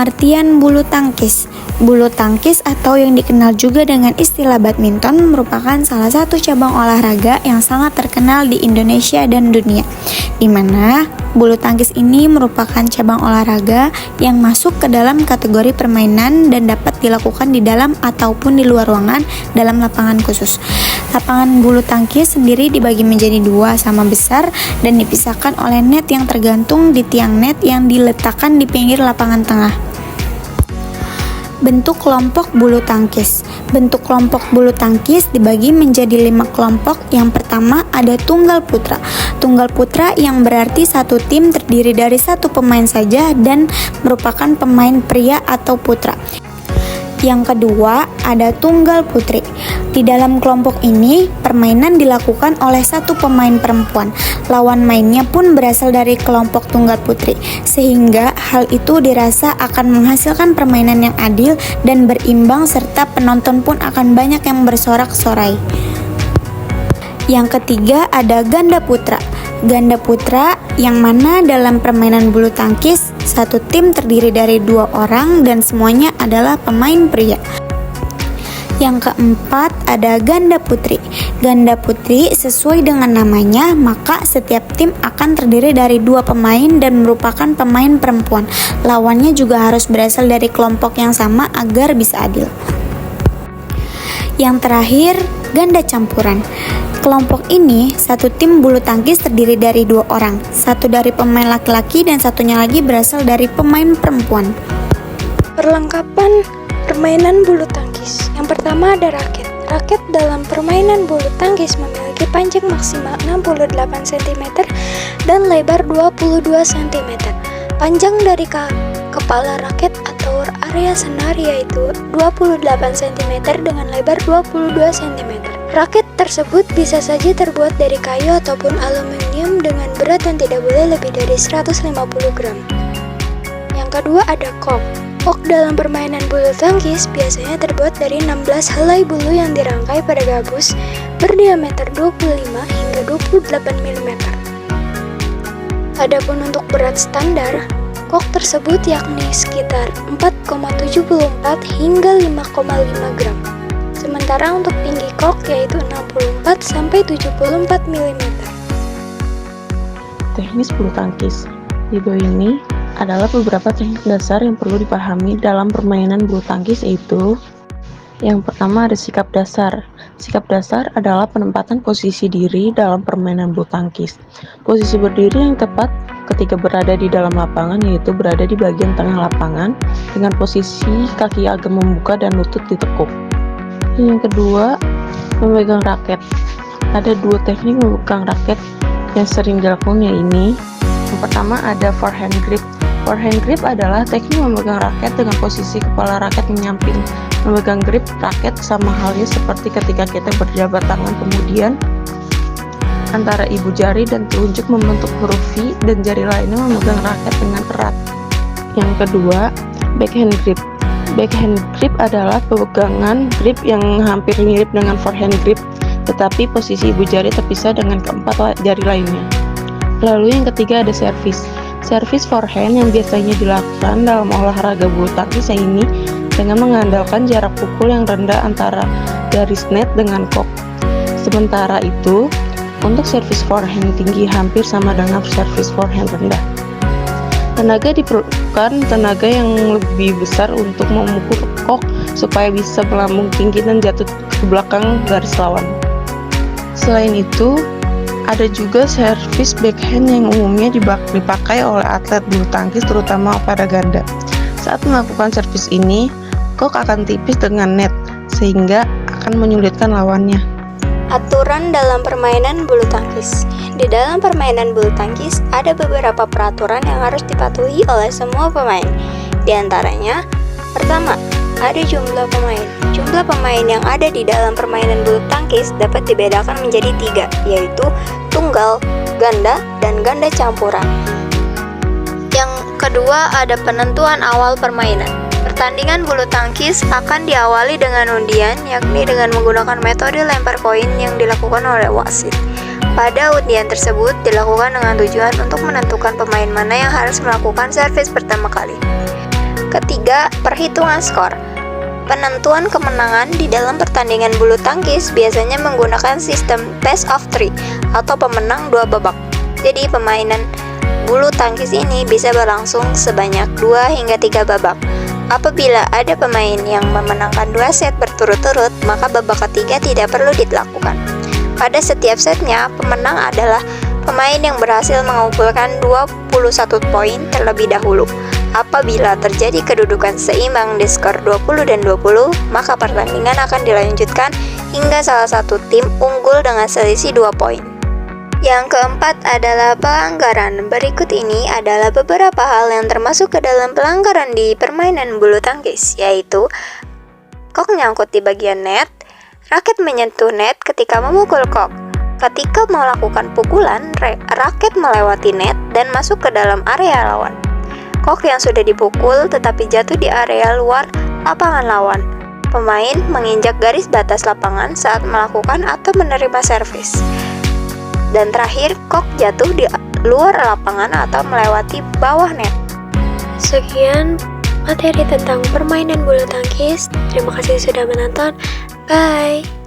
Pengertian bulu tangkis. Bulu tangkis atau yang dikenal juga dengan istilah badminton merupakan salah satu cabang olahraga yang sangat terkenal di Indonesia dan dunia, di mana bulu tangkis ini merupakan cabang olahraga yang masuk ke dalam kategori permainan dan dapat dilakukan di dalam ataupun di luar ruangan dalam lapangan khusus. Lapangan bulu tangkis sendiri dibagi menjadi dua sama besar dan dipisahkan oleh net yang tergantung di tiang net yang diletakkan di pinggir lapangan tengah. Bentuk kelompok bulu tangkis. Bentuk kelompok bulu tangkis dibagi menjadi 5 kelompok. Yang pertama ada tunggal putra. Tunggal putra yang berarti satu tim terdiri dari satu pemain saja dan merupakan pemain pria atau putra. Yang kedua ada tunggal putri. Di dalam kelompok ini permainan dilakukan oleh satu pemain perempuan. Lawan mainnya pun berasal dari kelompok tunggal putri, sehingga hal itu dirasa akan menghasilkan permainan yang adil dan berimbang serta penonton pun akan banyak yang bersorak-sorai. Yang ketiga ada ganda putra. Ganda putra yang mana dalam permainan bulu tangkis satu tim terdiri dari 2 orang dan semuanya adalah pemain pria. Yang keempat ada ganda putri. Ganda putri sesuai dengan namanya, maka setiap tim akan terdiri dari 2 pemain dan merupakan pemain perempuan. Lawannya juga harus berasal dari kelompok yang sama agar bisa adil. Yang terakhir, ganda campuran. Kelompok ini, satu tim bulu tangkis terdiri dari 2 orang, satu dari pemain laki-laki dan satunya lagi berasal dari pemain perempuan. Perlengkapan permainan bulu tangkis. Yang pertama ada raket. Raket dalam permainan bulu tangkis memiliki panjang maksimal 68 cm dan lebar 22 cm. Panjang dari kepala raket atau area senar yaitu 28 cm dengan lebar 22 cm. Raket tersebut bisa saja terbuat dari kayu ataupun aluminium dengan berat yang tidak boleh lebih dari 150 gram. Yang kedua ada kok. Kok dalam permainan bulu tangkis biasanya terbuat dari 16 helai bulu yang dirangkai pada gabus berdiameter 25 hingga 28 mm. Adapun untuk berat standar, kok tersebut yakni sekitar 4,74 hingga 5,5 gram. Sementara untuk tinggi kok yaitu 64 sampai 74 mm. Teknis bulu tangkis. Di bawah ini adalah beberapa teknik dasar yang perlu dipahami dalam permainan bulu tangkis, yaitu yang pertama ada sikap dasar. Sikap dasar adalah penempatan posisi diri dalam permainan bulu tangkis. Posisi berdiri yang tepat ketika berada di dalam lapangan yaitu berada di bagian tengah lapangan dengan posisi kaki agak membuka dan lutut ditekuk. Yang kedua, memegang raket. Ada 2 teknik memegang raket yang sering dilakukan, yaitu yang pertama ada forehand grip. Forehand grip adalah teknik memegang raket dengan posisi kepala raket menyamping. Memegang grip raket sama halnya seperti ketika kita berjabat tangan, kemudian antara ibu jari dan telunjuk membentuk huruf V dan jari lainnya memegang raket dengan erat. Yang kedua, backhand grip. Backhand grip adalah pegangan grip yang hampir mirip dengan forehand grip, tetapi posisi ibu jari terpisah dengan keempat jari lainnya. Lalu yang ketiga ada servis. Servis forehand yang biasanya dilakukan dalam olahraga bulu tangkis ini dengan mengandalkan jarak pukul yang rendah antara garis net dengan kok. Sementara itu, untuk servis forehand tinggi hampir sama dengan servis forehand rendah. Tenaga diperlukan tenaga yang lebih besar untuk memukul kok supaya bisa melambung tinggi dan jatuh ke belakang garis lawan. Selain itu, ada juga servis backhand yang umumnya dipakai oleh atlet bulu tangkis terutama pada ganda. Saat melakukan servis ini, kok akan tipis dengan net sehingga akan menyulitkan lawannya. Aturan dalam permainan bulu tangkis. Di dalam permainan bulu tangkis ada beberapa peraturan yang harus dipatuhi oleh semua pemain. Di antaranya, pertama, ada jumlah pemain. Jumlah pemain yang ada di dalam permainan bulu tangkis dapat dibedakan menjadi 3, yaitu tunggal, ganda, dan ganda campuran. Yang kedua ada penentuan awal permainan. Pertandingan bulu tangkis akan diawali dengan undian, yakni dengan menggunakan metode lempar koin yang dilakukan oleh wasit. Pada undian tersebut dilakukan dengan tujuan untuk menentukan pemain mana yang harus melakukan servis pertama kali. Ketiga, perhitungan skor. Penentuan kemenangan di dalam pertandingan bulu tangkis biasanya menggunakan sistem best of three atau pemenang 2 babak. Jadi permainan bulu tangkis ini bisa berlangsung sebanyak 2 hingga 3 babak. Apabila ada pemain yang memenangkan 2 set berturut-turut, maka babak ketiga tidak perlu dilakukan. Pada setiap setnya, pemenang adalah pemain yang berhasil mengumpulkan 21 poin terlebih dahulu. Apabila terjadi kedudukan seimbang di skor 20 dan 20, maka pertandingan akan dilanjutkan hingga salah satu tim unggul dengan selisih 2 poin. Yang keempat adalah pelanggaran. Berikut ini adalah beberapa hal yang termasuk ke dalam pelanggaran di permainan bulu tangkis, yaitu kok nyangkut di bagian net, raket menyentuh net ketika memukul kok. Ketika melakukan pukulan, raket melewati net dan masuk ke dalam area lawan. Kok yang sudah dipukul tetapi jatuh di area luar lapangan lawan. Pemain menginjak garis batas lapangan saat melakukan atau menerima servis. Dan terakhir, kok jatuh di luar lapangan atau melewati bawah net. Sekian materi tentang permainan bulu tangkis. Terima kasih sudah menonton. Bye.